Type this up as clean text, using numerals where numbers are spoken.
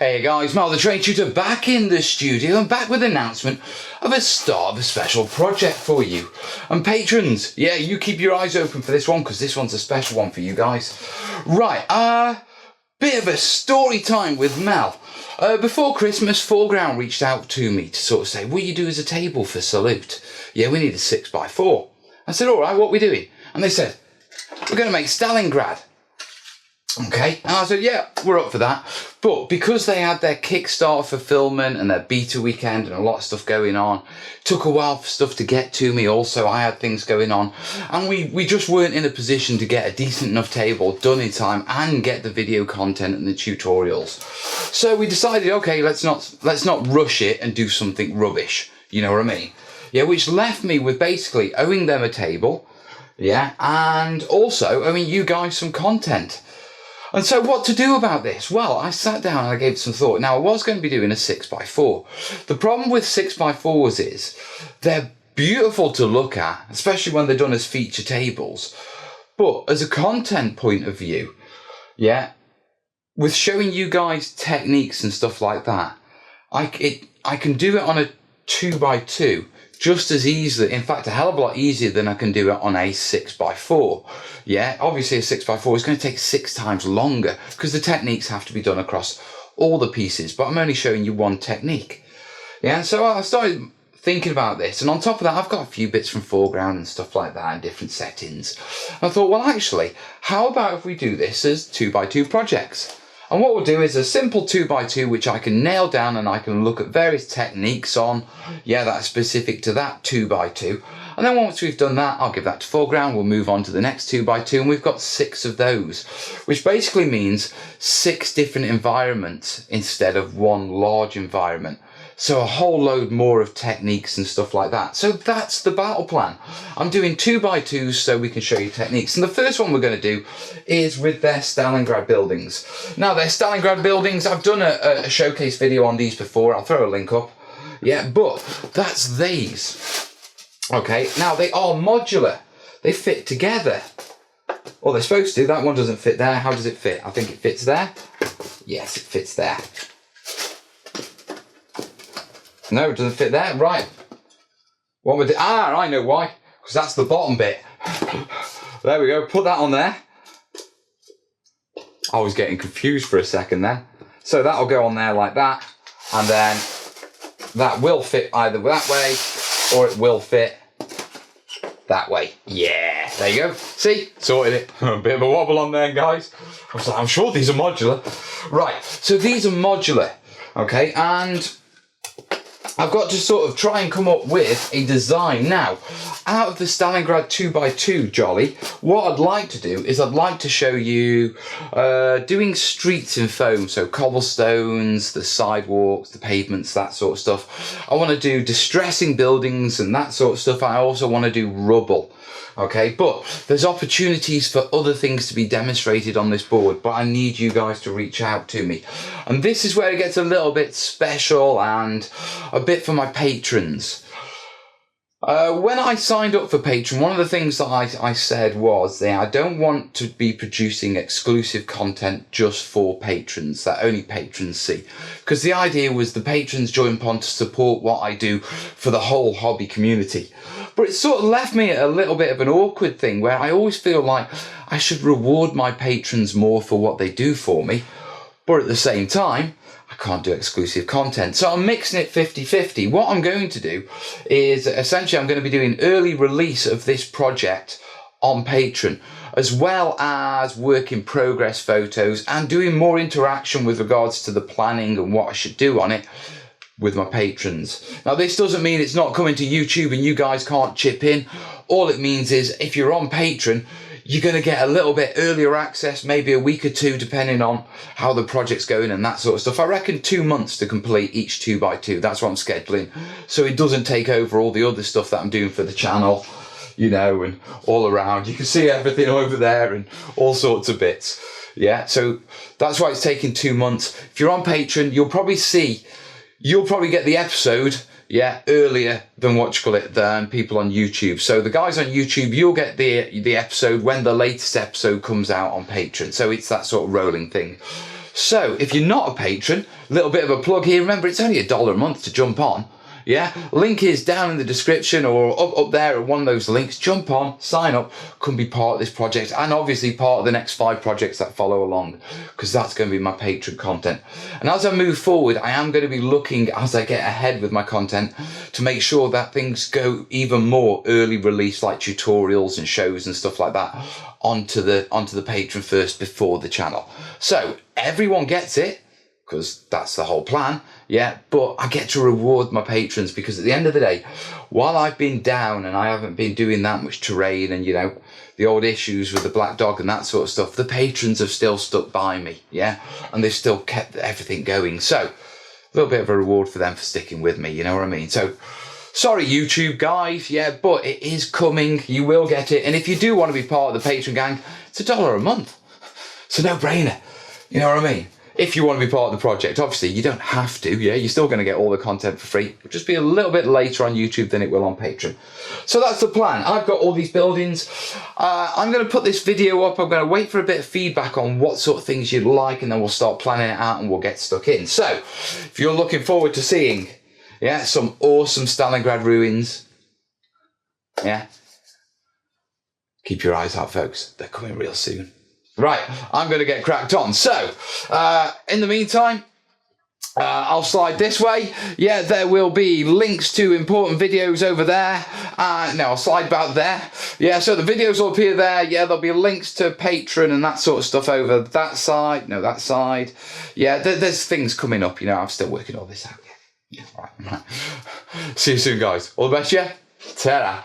Hey guys, Mal the Train Tutor back in the studio and back with an announcement of a start of a special project for you. And patrons, yeah, you keep your eyes open for this one because this one's a special one for you guys. Right, bit of a story time with Mel. Before Christmas, Foreground reached out to me to sort of say, will you do as a table for Salute? Yeah, we need a 6x4. I said, all right, what are we doing? And they said, we're going to make Stalingrad. Okay, and I said, yeah, we're up for that. But because they had their Kickstarter fulfillment and their beta weekend and a lot of stuff going on, took a while for stuff to get to me. Also, I had things going on and we just weren't in a position to get a decent enough table done in time and get the video content and the tutorials. So we decided, okay, let's not rush it and do something rubbish. You know what I mean? Yeah, which left me with basically owing them a table. Yeah, and also owing you guys some content. And so what to do about this? Well, I sat down and I gave it some thought. Now, I was going to be doing a 6x4. The problem with 6x4s is they're beautiful to look at, especially when they're done as feature tables. But as a content point of view, yeah, with showing you guys techniques and stuff like that, I can do it on a 2x2 just as easily, in fact, a hell of a lot easier than I can do it on a 6x4. Yeah, obviously a 6x4 is going to take 6 times longer because the techniques have to be done across all the pieces, but I'm only showing you one technique. Yeah, and so I started thinking about this, and on top of that, I've got a few bits from Foreground and stuff like that in different settings. And I thought, well, actually, how about if we do this as 2x2 projects? And what we'll do is a simple 2x2, which I can nail down and I can look at various techniques on. Yeah, that's specific to that 2x2. And then once we've done that, I'll give that to Foreground. We'll move on to the next 2x2 and we've got 6 of those, which basically means 6 different environments instead of one large environment. So a whole load more of techniques and stuff like that. So that's the battle plan. I'm doing 2x2s so we can show you techniques. And the first one we're going to do is with their Stalingrad buildings. Now, their Stalingrad buildings, I've done a showcase video on these before. I'll throw a link up. Yeah, but that's these. Okay, now they are modular. They fit together. Well, they're supposed to. That one doesn't fit there. How does it fit? I think it fits there. Yes, it fits there. No, it doesn't fit there. Right. What would it? Ah, I know why. Because that's the bottom bit. There we go. Put that on there. I was getting confused for a second then. So that'll go on there like that. And then that will fit either that way or it will fit that way. Yeah. There you go. See? Sorted it. A bit of a wobble on there, guys. I was like, I'm sure these are modular. Right. So these are modular. Okay. And I've got to sort of try and come up with a design. Now, out of the Stalingrad 2x2 jolly, what I'd like to do is I'd like to show you doing streets in foam, so cobblestones, the sidewalks, the pavements, that sort of stuff. I want to do distressing buildings and that sort of stuff. I also want to do rubble. Okay, but there's opportunities for other things to be demonstrated on this board, but I need you guys to reach out to me. And this is where it gets a little bit special and a bit for my patrons. When I signed up for Patron, one of the things that I said was that I don't want to be producing exclusive content just for patrons, that only patrons see. Because the idea was the patrons jump on to support what I do for the whole hobby community. But it sort of left me at a little bit of an awkward thing where I always feel like I should reward my patrons more for what they do for me. But at the same time, I can't do exclusive content. So I'm mixing it 50-50. What I'm going to do is essentially I'm going to be doing early release of this project on Patreon, as well as work in progress photos and doing more interaction with regards to the planning and what I should do on it with my patrons. Now, this doesn't mean it's not coming to YouTube and you guys can't chip in. All it means is if you're on Patreon, you're going to get a little bit earlier access, maybe a week or 2, depending on how the project's going and that sort of stuff. I reckon 2 months to complete each 2x2. That's what I'm scheduling. So it doesn't take over all the other stuff that I'm doing for the channel, you know, and all around. You can see everything over there and all sorts of bits. Yeah, so that's why it's taking 2 months. If you're on Patreon, you'll probably get the episode, yeah, earlier than than people on YouTube. So the guys on YouTube, you'll get the episode when the latest episode comes out on Patreon. So it's that sort of rolling thing. So if you're not a patron, a little bit of a plug here. Remember, it's only $1 a month to jump on. Yeah, link is down in the description or up there at one of those links. Jump on, sign up, come be part of this project, and obviously part of the next 5 projects that follow along, because that's going to be my Patron content. And as I move forward, I am going to be looking, as I get ahead with my content, to make sure that things go even more early release, like tutorials and shows and stuff like that, onto the Patron first before the channel. So everyone gets it, because that's the whole plan, yeah, but I get to reward my patrons, because at the end of the day, while I've been down and I haven't been doing that much terrain and, you know, the old issues with the black dog and that sort of stuff, the patrons have still stuck by me, yeah, and they've still kept everything going. So a little bit of a reward for them for sticking with me, you know what I mean? So sorry, YouTube guys, yeah, but it is coming. You will get it. And if you do want to be part of the Patron gang, it's $1 a month. It's a no-brainer, you know what I mean? If you want to be part of the project, obviously you don't have to, yeah, you're still going to get all the content for free. It'll just be a little bit later on YouTube than it will on Patreon. So that's the plan. I've got all these buildings. I'm going to put this video up. I'm going to wait for a bit of feedback on what sort of things you'd like, and then we'll start planning it out and we'll get stuck in. So if you're looking forward to seeing, yeah, some awesome Stalingrad ruins, yeah, keep your eyes out, folks. They're coming real soon. Right, I'm going to get cracked on. So, in the meantime, I'll slide this way. Yeah, there will be links to important videos over there. No, I'll slide about there. Yeah, so the videos will appear there. Yeah, there'll be links to Patreon and that sort of stuff over that side. No, that side. Yeah, there's things coming up. You know, I'm still working all this out. Yeah, right. See you soon, guys. All the best, yeah? Ta-ra.